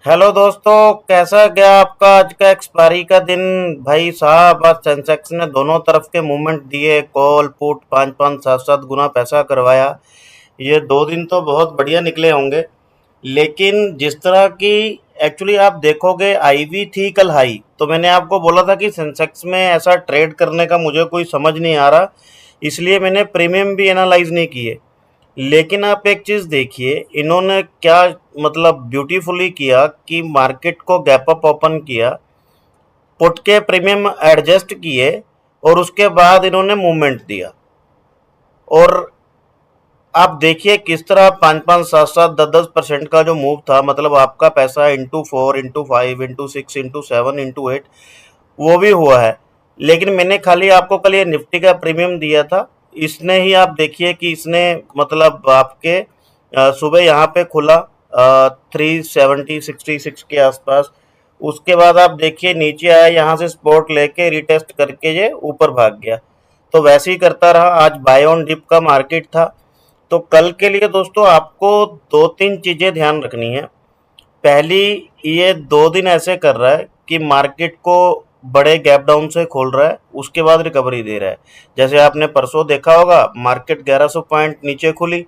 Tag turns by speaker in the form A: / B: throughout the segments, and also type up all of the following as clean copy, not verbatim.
A: Hello दोस्तों, कैसा गया आपका आज का एक्सपायरी का दिन। भाई साहब, आज सेंसेक्स ने दोनों तरफ के मूवमेंट दिए, कॉल पुट 5-5 7-7 गुना पैसा करवाया। ये 2 दिन तो बहुत बढ़िया निकले होंगे। लेकिन जिस तरह की एक्चुअली आप देखोगे, आईवी थी कल हाई, तो मैंने आपको बोला था कि सेंसेक्स में ऐसा ट्रेड करने का मुझे कोई समझ नहीं आ रहा, इसलिए मैंने प्रीमियम भी एनालाइज नहीं किए। लेकिन आप एक चीज़ देखिए, इन्होंने क्या मतलब ब्यूटीफुली किया कि मार्केट को गैप अप ओपन किया, पुट के प्रीमियम एडजस्ट किए और उसके बाद इन्होंने मूवमेंट दिया। और आप देखिए किस तरह 5-5 7-7 10-10% का जो मूव था, मतलब आपका पैसा into 4 into 5 into 6 into 7 into 8 वो भी हुआ है। लेकिन मैंने खाली आपको कल ये निफ्टी का प्रीमियम दिया था। इसने ही आप देखिए कि इसने मतलब आपके सुबह यहाँ पे खुला 370-66 के आसपास। उसके बाद आप देखिए नीचे आया, यहाँ से सपोर्ट लेके रिटेस्ट करके ये ऊपर भाग गया। तो वैसे ही करता रहा। आज बाय ऑन डिप का मार्केट था। तो कल के लिए दोस्तों आपको 2-3 चीज़ें ध्यान रखनी है। पहली, ये 2 दिन ऐसे कर रहा है कि मार्केट को बड़े गैप डाउन से खोल रहा है, उसके बाद रिकवरी दे रहा है। जैसे आपने परसों देखा होगा, मार्केट 1100 पॉइंट नीचे खुली,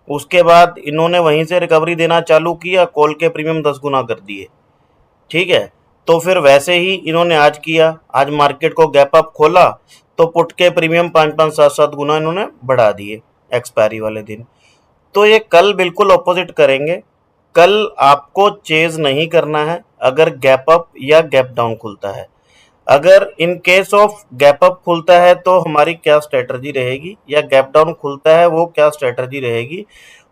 A: उसके बाद इन्होंने वहीं से रिकवरी देना चालू किया, कॉल के प्रीमियम 10 गुना कर दिए। ठीक है। तो फिर वैसे ही इन्होंने आज किया, आज मार्केट को गैप अप खोला, तो पुट के प्रीमियम 5-5 7-7 गुना इन्होंने बढ़ा दिए एक्सपायरी वाले दिन। तो ये कल बिल्कुल ऑपोजिट करेंगे। कल आपको चेज नहीं करना है अगर गैप अप या गैप डाउन खुलता है। अगर in case of gap up खुलता है तो हमारी क्या स्ट्रेटजी रहेगी, या गैप डाउन खुलता है वो क्या स्ट्रेटजी रहेगी,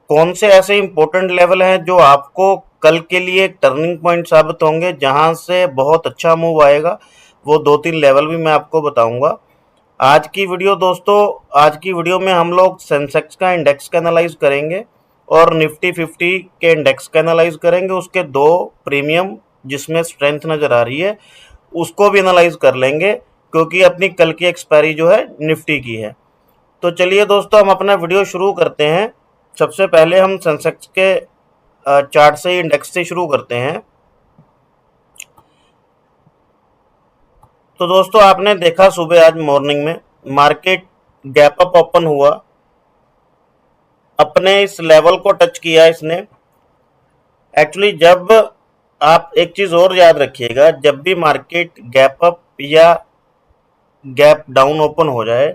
A: कौन से ऐसे इंपॉर्टेंट लेवल हैं जो आपको कल के लिए एक टर्निंग पॉइंट साबित होंगे, जहां से बहुत अच्छा मूव आएगा, वो 2-3 लेवल भी मैं आपको बताऊंगा। आज की वीडियो दोस्तों, आज की वीडियो में हम लोग सेंसेक्स का इंडेक्स का एनालाइज करेंगे और निफ्टी 50 के इंडेक्स का एनालाइज करेंगे। उसके दो प्रीमियम जिसमें स्ट्रेंथ नज़र आ रही है उसको भी एनालाइज कर लेंगे, क्योंकि अपनी कल की एक्सपायरी जो है निफ्टी की है। तो चलिए दोस्तों, हम अपना वीडियो शुरू करते हैं। सबसे पहले हम सेंसेक्स के चार्ट से, इंडेक्स से शुरू करते हैं। तो दोस्तों, आपने देखा सुबह आज मॉर्निंग में मार्केट गैप अप ओपन हुआ, अपने इस लेवल को टच किया इसने। एक्चुअली जब आप एक चीज और याद रखिएगा, जब भी मार्केट गैप अप या गैप डाउन ओपन हो जाए,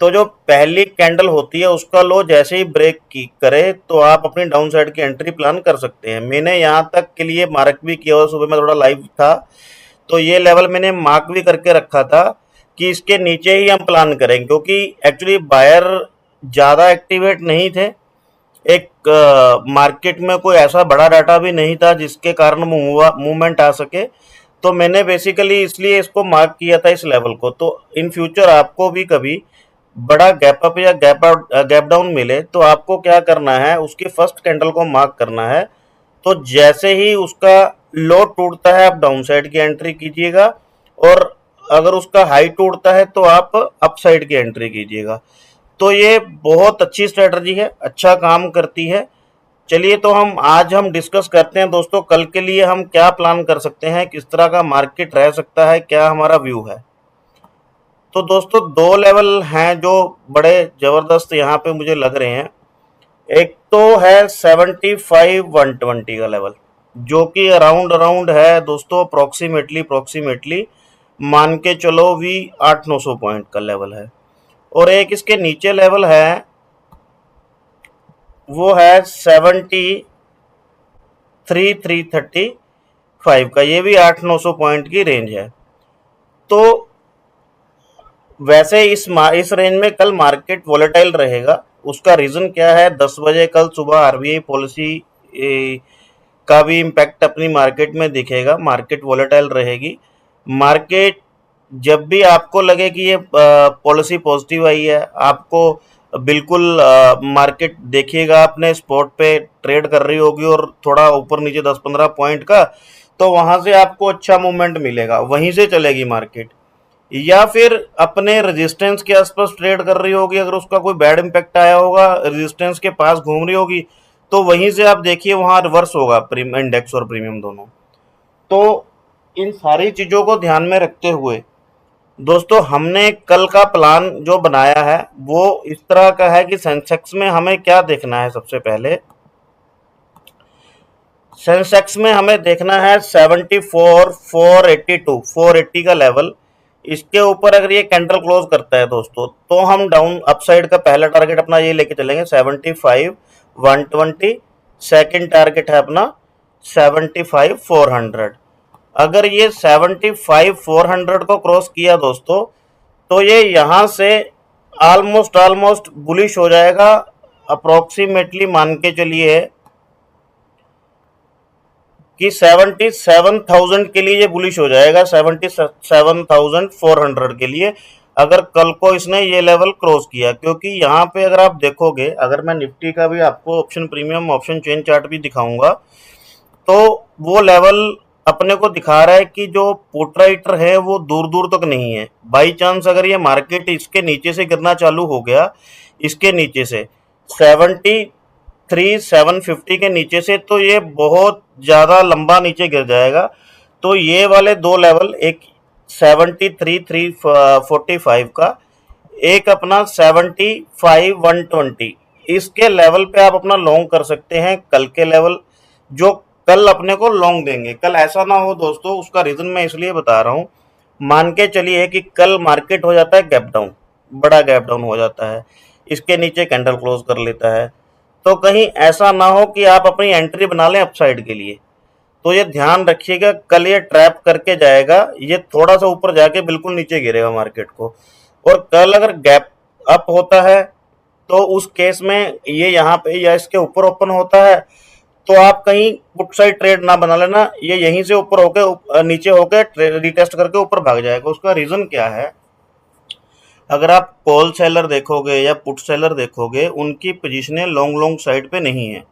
A: तो जो पहली कैंडल होती है उसका लो जैसे ही ब्रेक की करे, तो आप अपनी डाउन साइड की एंट्री प्लान कर सकते हैं। मैंने यहाँ तक के लिए मार्क भी किया हुआ, सुबह में थोड़ा लाइव था तो ये लेवल मैंने मार्क भी करके रखा था कि इसके नीचे ही हम प्लान करें, क्योंकि एक्चुअली बायर ज़्यादा एक्टिवेट नहीं थे। एक मार्केट में कोई ऐसा बड़ा डाटा भी नहीं था जिसके कारण मूवमेंट आ सके। तो मैंने बेसिकली इसलिए इसको मार्क किया था इस लेवल को। तो इन फ्यूचर आपको भी कभी बड़ा गैप अप या गैप डाउन मिले तो आपको क्या करना है, उसकी फर्स्ट कैंडल को मार्क करना है। तो जैसे ही उसका लो टूटता है आप डाउन साइड की एंट्री कीजिएगा, और अगर उसका हाई टूटता है तो आप अप साइड की एंट्री कीजिएगा। तो ये बहुत अच्छी स्ट्रेटजी है, अच्छा काम करती है। चलिए, तो हम डिस्कस करते हैं दोस्तों, कल के लिए हम क्या प्लान कर सकते हैं, किस तरह का मार्केट रह सकता है, क्या हमारा व्यू है। तो दोस्तों, दो लेवल हैं जो बड़े जबरदस्त यहाँ पे मुझे लग रहे हैं। एक तो है 75-120 का लेवल, जो कि अराउंड अराउंड है दोस्तों, अप्रोक्सीमेटली मान के चलो भी 800-900 पॉइंट का लेवल है। और एक इसके नीचे लेवल है, वो है 73-335 का, ये भी 800-900 पॉइंट की रेंज है। तो वैसे इस रेंज में कल मार्केट वोलेटाइल रहेगा। उसका रीजन क्या है, 10 बजे कल सुबह आरबीआई पॉलिसी का भी इम्पैक्ट अपनी मार्केट में दिखेगा। मार्केट वोलेटाइल रहेगी। मार्केट जब भी आपको लगे कि ये पॉलिसी पॉजिटिव आई है, आपको बिल्कुल मार्केट देखिएगा अपने स्पॉट पे ट्रेड कर रही होगी और थोड़ा ऊपर नीचे 10-15 पॉइंट का, तो वहां से आपको अच्छा मूवमेंट मिलेगा, वहीं से चलेगी मार्केट। या फिर अपने रेजिस्टेंस के आसपास ट्रेड कर रही होगी, अगर उसका कोई बैड इम्पैक्ट आया होगा, रेजिस्टेंस के पास घूम रही होगी, तो वहीं से आप देखिए वहाँ रिवर्स होगा प्रीमियम इंडेक्स और प्रीमियम दोनों। तो इन सारी चीज़ों को ध्यान में रखते हुए दोस्तों हमने कल का प्लान जो बनाया है वो इस तरह का है कि सेंसेक्स में हमें क्या देखना है। सबसे पहले सेंसेक्स में हमें देखना है 74 482 480 का लेवल। इसके ऊपर अगर ये कैंडल क्लोज करता है दोस्तों तो हम डाउन अपसाइड का पहला टारगेट अपना ये लेके चलेंगे 75 120। सेकंड टारगेट है अपना 75 400। अगर ये 75 400 को क्रॉस किया दोस्तों तो ये यहाँ से ऑलमोस्ट बुलिश हो जाएगा। अप्रोक्सीमेटली मान के चलिए कि 77,000 के लिए ये बुलिश हो जाएगा, 77,400 के लिए अगर कल को इसने ये लेवल क्रॉस किया। क्योंकि यहाँ पे अगर आप देखोगे, अगर मैं निफ्टी का भी आपको option premium option chain chart भी दिखाऊंगा तो वो लेवल अपने को दिखा रहा है कि जो पुट राइटर है वो दूर दूर तक नहीं है। बाई चांस अगर ये मार्केट इसके नीचे से गिरना चालू हो गया, इसके नीचे से 750 के नीचे से, तो ये बहुत ज़्यादा लंबा नीचे गिर जाएगा। तो ये वाले दो लेवल, एक 73,345 का, एक अपना 75,120, इसके लेवल पे आप अपना लॉन्ग कर सकते हैं। कल के लेवल जो कल अपने को लॉन्ग देंगे, कल ऐसा ना हो दोस्तों, उसका रीज़न मैं इसलिए बता रहा हूँ। मान के चलिए कि कल मार्केट हो जाता है गैप डाउन, बड़ा गैप डाउन हो जाता है, इसके नीचे कैंडल क्लोज कर लेता है, तो कहीं ऐसा ना हो कि आप अपनी एंट्री बना लें अपसाइड के लिए। तो ये ध्यान रखिएगा, कल ये ट्रैप करके जाएगा, ये थोड़ा सा ऊपर जाके बिल्कुल नीचे गिरेगा मार्केट को। और कल अगर गैप अप होता है तो उस केस में ये यहाँ पे या इसके ऊपर ओपन होता है तो आप कहीं पुट साइड ट्रेड ना बना लेना, ये यहीं से ऊपर होके नीचे होके रिटेस्ट करके ऊपर भाग जाएगा। उसका रीजन क्या है, अगर आप कॉल सेलर देखोगे या पुट सेलर देखोगे, उनकी पोजीशनें लॉन्ग लॉन्ग साइड पे नहीं है।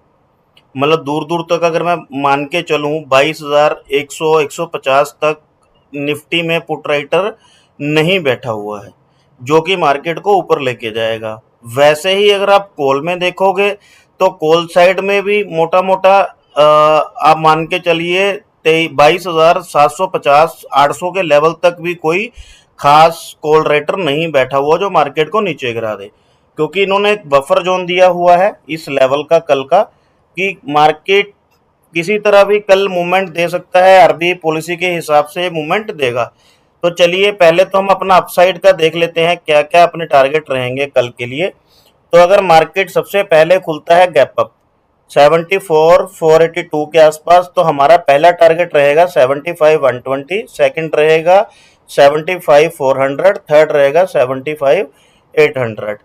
A: मतलब दूर दूर तक अगर मैं मान के चलूँ 22,100 150 तक निफ्टी में पुट राइटर नहीं बैठा हुआ है जो कि मार्केट को ऊपर लेके जाएगा। वैसे ही अगर आप कॉल में देखोगे तो कॉल साइड में भी मोटा मोटा आप मान के चलिए 22,750 800 के लेवल तक भी कोई खास कॉल राइटर नहीं बैठा हुआ जो मार्केट को नीचे गिरा दे। क्योंकि इन्होंने एक बफर जोन दिया हुआ है इस लेवल का कल का, कि मार्केट किसी तरह भी कल मूवमेंट दे सकता है, आरबीआई पॉलिसी के हिसाब से मूवमेंट देगा। तो चलिए पहले तो हम अपना अपसाइड का देख लेते हैं क्या क्या अपने टारगेट रहेंगे कल के लिए। तो अगर मार्केट सबसे पहले खुलता है गैप अप 74 482 के आसपास, तो हमारा पहला टारगेट रहेगा 75 120, सेकंड रहेगा 75 400, थर्ड रहेगा 75 800।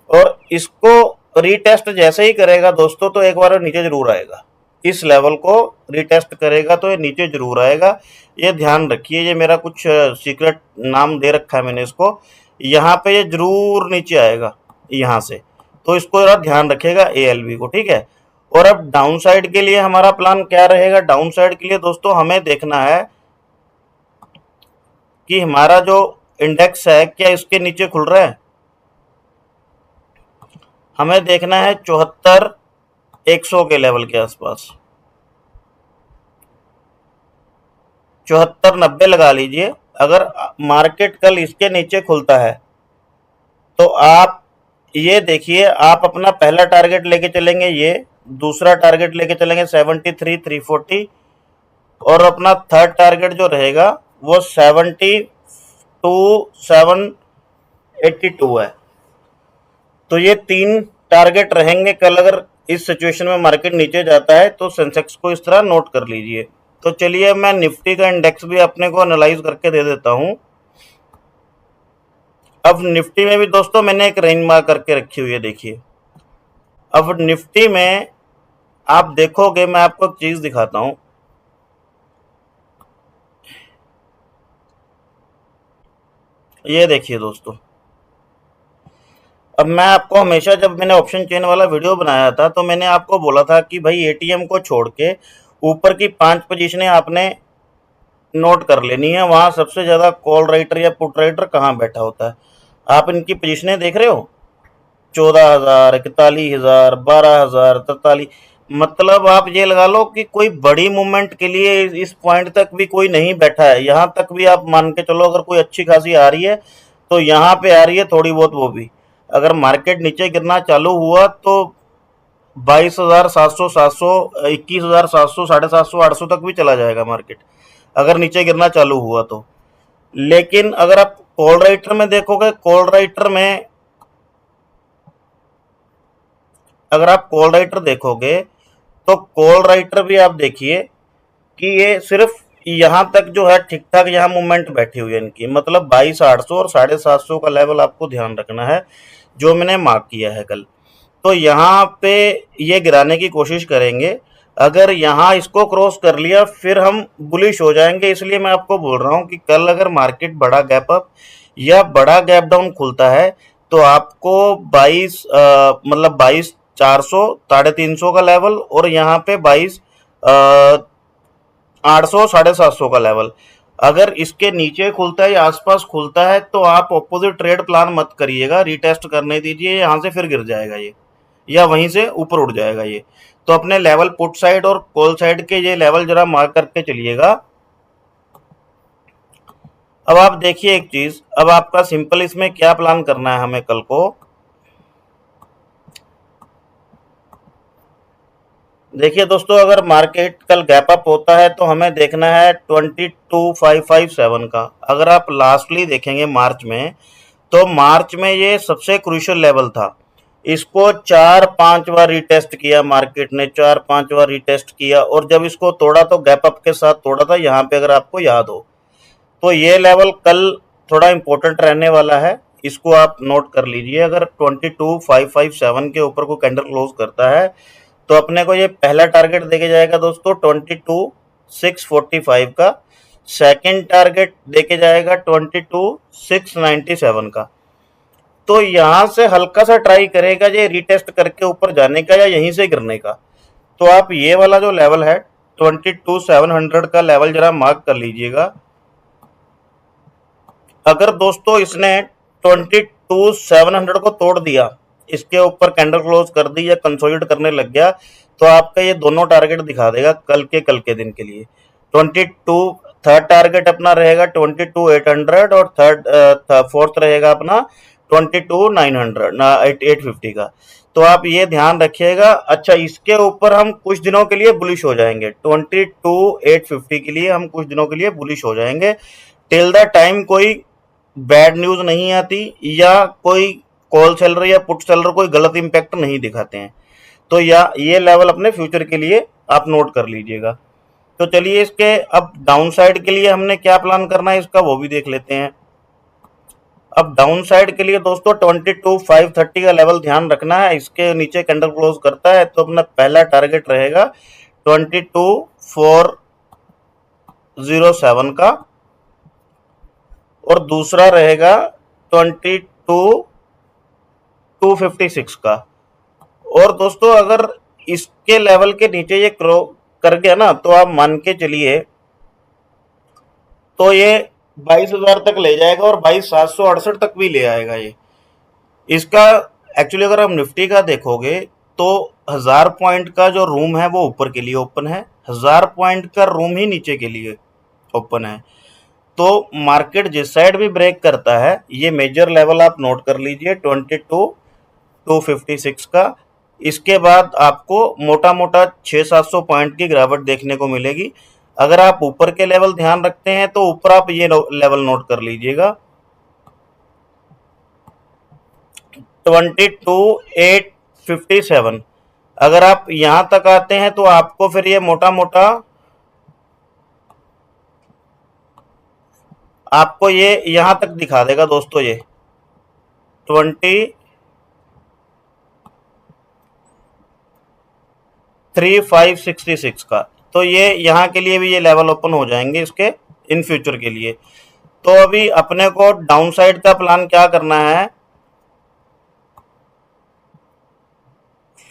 A: और इसको रीटेस्ट जैसे ही करेगा दोस्तों तो एक बार नीचे जरूर आएगा, इस लेवल को रीटेस्ट करेगा तो ये नीचे जरूर आएगा। ये ध्यान रखिए, ये मेरा कुछ सीक्रेट नाम दे रखा है मैंने इसको, यहाँ पे ये जरूर नीचे आएगा यहाँ से, तो इसको जरा ध्यान रखिएगा ALB को, ठीक है। और अब डाउन साइड के लिए हमारा प्लान क्या रहेगा। डाउन साइड के लिए दोस्तों हमें देखना है कि हमारा जो इंडेक्स है क्या इसके नीचे खुल रहा है। हमें देखना है 74,100 के लेवल के आसपास, 7490 लगा लीजिए। अगर मार्केट कल इसके नीचे खुलता है तो आप ये देखिए, आप अपना पहला टारगेट लेके चलेंगे, ये दूसरा टारगेट लेके चलेंगे 73,340, और अपना थर्ड टारगेट जो रहेगा वो 72,782 है। तो ये तीन टारगेट रहेंगे कल अगर इस सिचुएशन में मार्केट नीचे जाता है तो। सेंसेक्स को इस तरह नोट कर लीजिए। तो चलिए मैं निफ्टी का इंडेक्स भी अपने को एनालाइज करके दे देता हूं। अब निफ्टी में भी दोस्तों मैंने एक रेंज मार्क करके रखी हुई है, देखिए। अब निफ्टी में आप देखोगे, मैं आपको एक चीज दिखाता हूं, ये देखिए दोस्तों। अब मैं आपको हमेशा, जब मैंने ऑप्शन चेन वाला वीडियो बनाया था तो मैंने आपको बोला था कि भाई ATM को छोड़ के ऊपर की 5 पोजीशनें आपने नोट कर लेनी है। वहां सबसे ज्यादा कॉल राइटर या पुट राइटर कहाँ बैठा होता है। आप इनकी पोजीशनें देख रहे हो, 14,000 41,000 12,000 43, मतलब आप ये लगा लो कि कोई बड़ी मूवमेंट के लिए इस पॉइंट तक भी कोई नहीं बैठा है, यहाँ तक भी आप मान के चलो अगर कोई अच्छी खासी आ रही है तो यहाँ पे आ रही है थोड़ी बहुत, वो भी अगर मार्केट नीचे गिरना चालू हुआ तो 22,700, 700, 21,700, 750, 800 तक भी चला जाएगा मार्केट अगर नीचे गिरना चालू हुआ तो। लेकिन अगर आप कॉल राइटर में देखोगे, कॉल राइटर में अगर आप कॉल राइटर देखोगे तो कॉल राइटर भी आप देखिए कि ये सिर्फ यहाँ तक जो है ठीक ठाक यहाँ मूवमेंट बैठी हुई है इनकी, मतलब 22,800 और 750 का लेवल आपको ध्यान रखना है जो मैंने मार्क किया है कल। तो यहाँ पे ये गिराने की कोशिश करेंगे, अगर यहाँ इसको क्रॉस कर लिया फिर हम बुलिश हो जाएंगे। इसलिए मैं आपको बोल रहा हूँ कि कल अगर मार्केट बड़ा गैप अप या बड़ा गैप डाउन खुलता है तो आपको 22 मतलब 22,400, 350 का लेवल और यहाँ पे 22,800, 750 का लेवल, अगर इसके नीचे खुलता है या आसपास खुलता है तो आप ऑपोजिट ट्रेड प्लान मत करिएगा, रीटेस्ट करने दीजिए, यहाँ से फिर गिर जाएगा ये या वहीं से ऊपर उठ जाएगा ये। तो अपने लेवल पुट साइड और कॉल साइड के ये लेवल जरा मार्क करके चलिएगा। अब आप देखिए एक चीज, अब आपका सिंपल इसमें क्या प्लान करना है हमें कल को। देखिए दोस्तों, अगर मार्केट कल गैप अप होता है तो हमें देखना है 22,557 का। अगर आप लास्टली देखेंगे मार्च में, तो मार्च में ये सबसे क्रूशियल लेवल था। इसको 4-5 बार रिटेस्ट किया मार्केट ने, 4-5 बार रिटेस्ट किया और जब इसको तोड़ा तो गैप अप के साथ तोड़ा था यहाँ पे, अगर आपको याद हो। तो ये लेवल कल थोड़ा इंपॉर्टेंट रहने वाला है, इसको आप नोट कर लीजिए। अगर 22,557 के ऊपर को कैंडल क्लोज करता है तो अपने को ये पहला टारगेट देके जाएगा दोस्तों 22,645 का, सेकंड टारगेट देके जाएगा 22,697 का। तो यहां से हल्का सा ट्राई करेगा ये रिटेस्ट करके ऊपर जाने का या यहीं से गिरने का। तो आप ये वाला जो लेवल है 22,700 का लेवल जरा मार्क कर लीजिएगा। अगर दोस्तों इसने 22,700 को तोड़ दिया, इसके ऊपर कैंडल क्लोज कर दी या कंसोलिडेट करने लग गया, तो आपका ये दोनों टारगेट दिखा देगा कल के दिन के लिए। 22 थर्ड टारगेट अपना रहेगा 22,800 और फोर्थ रहेगा अपना 22,900 850 का। तो आप ये ध्यान रखिएगा। अच्छा, इसके ऊपर हम कुछ दिनों के लिए बुलिश हो जाएंगे, 22,850 के लिए हम कुछ दिनों के लिए बुलिश हो जाएंगे, टिल द टाइम कोई बैड न्यूज नहीं आती या कोई कॉल सेलर या पुट सेलर कोई गलत इंपैक्ट नहीं दिखाते हैं। तो या ये लेवल अपने फ्यूचर के लिए आप नोट कर लीजिएगा। तो चलिए इसके अब डाउन साइड के लिए हमने क्या प्लान करना है इसका वो भी देख लेते हैं। अब डाउन साइड के लिए दोस्तों 22,530 का लेवल ध्यान रखना है। इसके नीचे कैंडल क्लोज करता है तो अपना पहला टारगेट रहेगा 22,407 का और दूसरा रहेगा 22,256 का। और दोस्तों अगर इसके लेवल के नीचे ये क्रॉस कर गया ना तो आप मान के चलिए तो ये 22,000 तक ले जाएगा और 22,768 तक भी ले आएगा ये। इसका एक्चुअली अगर हम निफ्टी का देखोगे तो 1000 पॉइंट का जो रूम है वो ऊपर के लिए ओपन है, 1000 पॉइंट का रूम ही नीचे के लिए ओपन है। तो मार्केट जिस साइड भी ब्रेक करता है, ये मेजर लेवल आप नोट कर लीजिए 22,256 का। इसके बाद आपको मोटा मोटा 600-700 पॉइंट की गिरावट देखने को मिलेगी। अगर आप ऊपर के लेवल ध्यान रखते हैं तो ऊपर आप ये लेवल नोट कर लीजिएगा 22,857। अगर आप यहां तक आते हैं तो आपको फिर ये मोटा मोटा आपको ये यहां तक दिखा देगा दोस्तों, ये 23,566 का। तो ये यहाँ के लिए भी ये लेवल ओपन हो जाएंगे इसके इन फ्यूचर के लिए। तो अभी अपने को डाउन साइड का प्लान क्या करना है,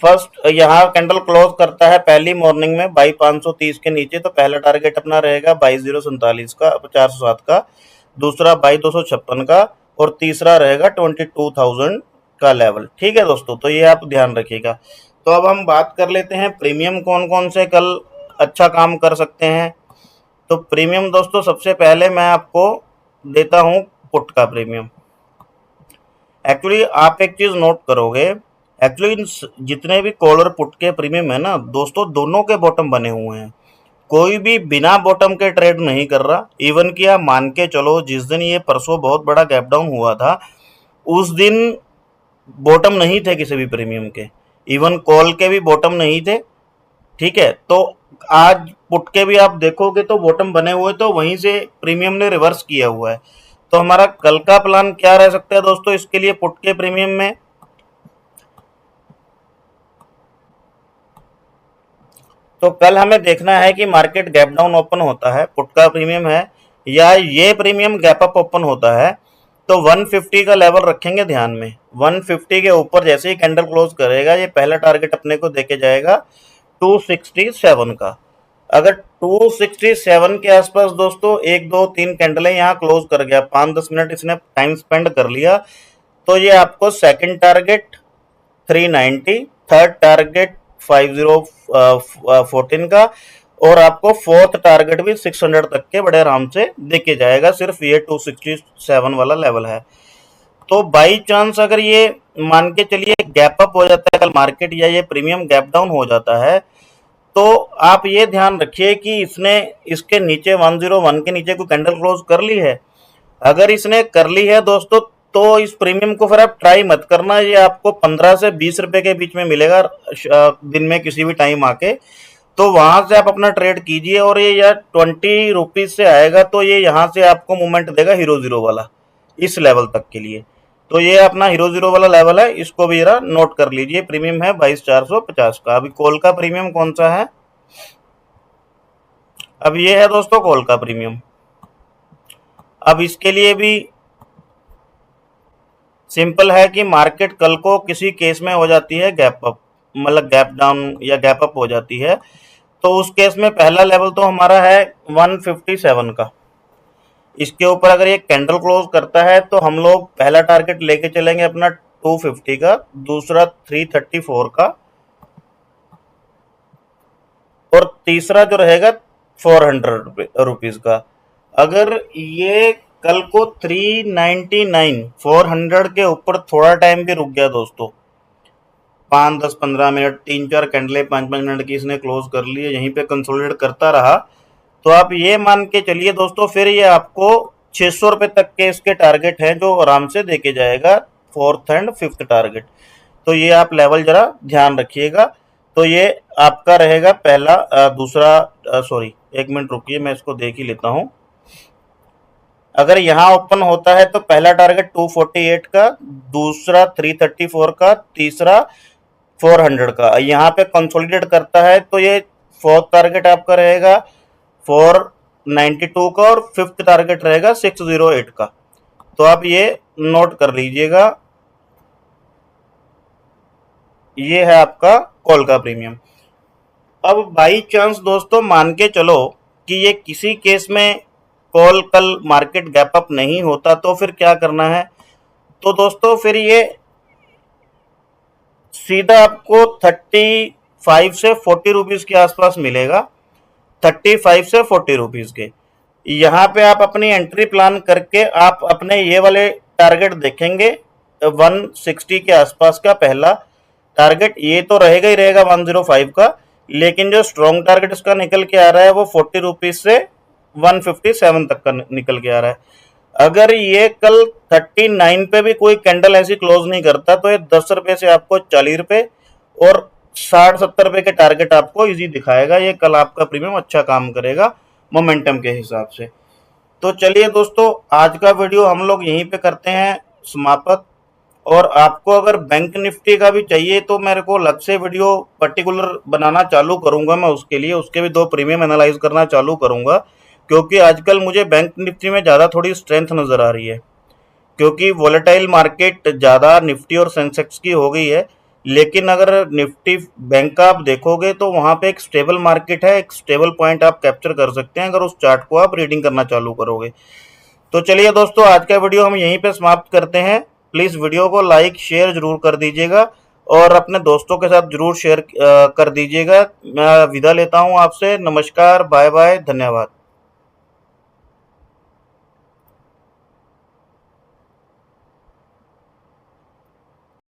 A: फर्स्ट यहाँ कैंडल क्लोज करता है पहली मॉर्निंग में 22,530 के नीचे, तो पहला टारगेट अपना रहेगा 22,047 का 407 का, दूसरा 22,256 का और तीसरा रहेगा 22,000 का लेवल। ठीक है दोस्तों, तो ये आप ध्यान रखिएगा। तो अब हम बात कर लेते हैं प्रीमियम कौन कौन से कल अच्छा काम कर सकते हैं। तो प्रीमियम दोस्तों सबसे पहले मैं आपको देता हूं पुट का प्रीमियम। एक्चुअली आप एक चीज नोट करोगे, एक्चुअली जितने भी कॉल और पुट के प्रीमियम है ना दोस्तों, दोनों के बॉटम बने हुए हैं। कोई भी बिना बॉटम के ट्रेड नहीं कर रहा। इवन कि आप मान के चलो जिस दिन ये परसों बहुत बड़ा गैप डाउन हुआ था, उस दिन बॉटम नहीं थे किसी भी प्रीमियम के, इवन कॉल के भी बॉटम नहीं थे। ठीक है, तो आज पुट के भी आप देखोगे तो बॉटम बने हुए, तो वहीं से प्रीमियम ने रिवर्स किया हुआ है। तो हमारा कल का प्लान क्या रह सकता है दोस्तों इसके लिए पुट के प्रीमियम में? तो कल हमें देखना है कि मार्केट गैप डाउन ओपन होता है, पुट का प्रीमियम है, या ये प्रीमियम गैप अप ओपन होता है। तो 150 का लेवल रखेंगे ध्यान में। 150 के ऊपर जैसे ही कैंडल क्लोज करेगा, ये पहला टारगेट अपने को देके जाएगा 267 का। अगर 267 के आसपास दोस्तों 1 2 3 कैंडलें यहाँ क्लोज कर गया, 5-10 मिनट इसने टाइम स्पेंड कर लिया, तो ये आपको सेकंड टारगेट 390, थर्ड टारगेट 5014 का, और आपको फोर्थ टारगेट भी 600 तक के बड़े आराम से देके जाएगा। सिर्फ ये 267 वाला लेवल है। तो बाई चांस अगर ये मान के चलिए गैप अप हो जाता है कल मार्केट, या ये प्रीमियम गैप डाउन हो जाता है, तो आप ये ध्यान रखिए कि इसने इसके नीचे 101 के नीचे कोई कैंडल क्लोज कर ली है। अगर इसने कर ली है दोस्तों, तो इस प्रीमियम को फिर आप ट्राई मत करना। ये आपको 15 से 20 रुपए के बीच में मिलेगा दिन में किसी भी टाइम आके, तो वहां से आप अपना ट्रेड कीजिए। और ये यार 20 रुपीज से आएगा, तो ये यहाँ से आपको मूवमेंट देगा हीरो जीरो वाला इस लेवल तक के लिए। तो ये अपना हीरो जीरो वाला लेवल है, इसको भी जरा नोट कर लीजिए। प्रीमियम है 22,450 का। अभी कॉल का प्रीमियम कौन सा है? अब ये है दोस्तों कॉल का प्रीमियम। अब इसके लिए भी सिंपल है कि मार्केट कल को किसी केस में हो जाती है गैप अप, मतलब गैप डाउन या गैप अप हो जाती है, तो उस केस में पहला लेवल तो हमारा है 157 का। इसके ऊपर अगर ये कैंडल क्लोज करता है, तो हम लोग पहला टारगेट लेके चलेंगे अपना 250 का, दूसरा 334 का, और तीसरा जो रहेगा 400 रुपीज का। अगर ये कल को 399 400 के ऊपर थोड़ा टाइम भी रुक गया दोस्तों, 5-10-15 मिनट, 3-4 कैंडलें 5-5 मिनट की इसने क्लोज कर लिए, यहीं पे कंसोलिडेट करता रहा, तो आप ये मान के चलिए दोस्तों, फिर ये आपको 600 रुपए तक के इसके टारगेट हैं जो आराम से देके जाएगा, फोर्थ एंड फिफ्थ टारगेट। तो ये आप लेवल जरा ध्यान रखिएगा। तो ये आपका रहेगा पहला, दूसरा, सॉरी एक मिनट रुकिए, मैं इसको देख ही लेता हूं। अगर यहाँ ओपन होता है तो पहला टारगेट 248 का, दूसरा 334 का, तीसरा 400 का। यहाँ पे कंसोलिडेट करता है तो ये फोर्थ टारगेट आपका रहेगा 492 का, और फिफ्थ टारगेट रहेगा 608 का। तो आप ये नोट कर लीजिएगा। ये है आपका कॉल का प्रीमियम। अब बाई चांस दोस्तों मान के चलो कि ये किसी केस में कॉल कल मार्केट गैप अप नहीं होता, तो फिर क्या करना है? तो दोस्तों फिर ये सीधा आपको 35 से 40 रुपीज के आसपास मिलेगा, 35 से 40 रुपीज के। यहाँ पे आप अपनी एंट्री प्लान करके आप अपने ये वाले टारगेट देखेंगे 160 के आसपास का पहला टारगेट, ये तो रहेगा ही रहेगा 105 का, लेकिन जो स्ट्रॉन्ग टारगेट इसका निकल के आ रहा है वो 40 रुपीज से 157 तक का निकल के आ रहा है। अगर ये कल 39 पे भी कोई कैंडल ऐसी क्लोज नहीं करता, तो ये 10 रुपए से आपको 40 रुपए और 60-70 रुपए के टारगेट आपको इजी दिखाएगा। ये कल आपका प्रीमियम अच्छा काम करेगा मोमेंटम के हिसाब से। तो चलिए दोस्तों, आज का वीडियो हम लोग यहीं पे करते हैं समाप्त। और आपको अगर बैंक निफ्टी का भी चाहिए तो मेरे को अलग से वीडियो पर्टिकुलर बनाना चालू करूंगा मैं, उसके लिए उसके भी 2 प्रीमियम एनालाइज करना चालू करूंगा, क्योंकि आजकल मुझे बैंक निफ्टी में ज़्यादा थोड़ी स्ट्रेंथ नज़र आ रही है, क्योंकि वोलेटाइल मार्केट ज़्यादा निफ्टी और सेंसेक्स की हो गई है। लेकिन अगर निफ्टी बैंक का आप देखोगे तो वहाँ पे एक स्टेबल मार्केट है, एक स्टेबल पॉइंट आप कैप्चर कर सकते हैं अगर उस चार्ट को आप रीडिंग करना चालू करोगे। तो चलिए दोस्तों, आज का वीडियो हम यहीं पे समाप्त करते हैं। प्लीज़ वीडियो को लाइक शेयर जरूर कर दीजिएगा, और अपने दोस्तों के साथ जरूर शेयर कर दीजिएगा। मैं विदा लेता हूँ आपसे। नमस्कार, बाय बाय, धन्यवाद।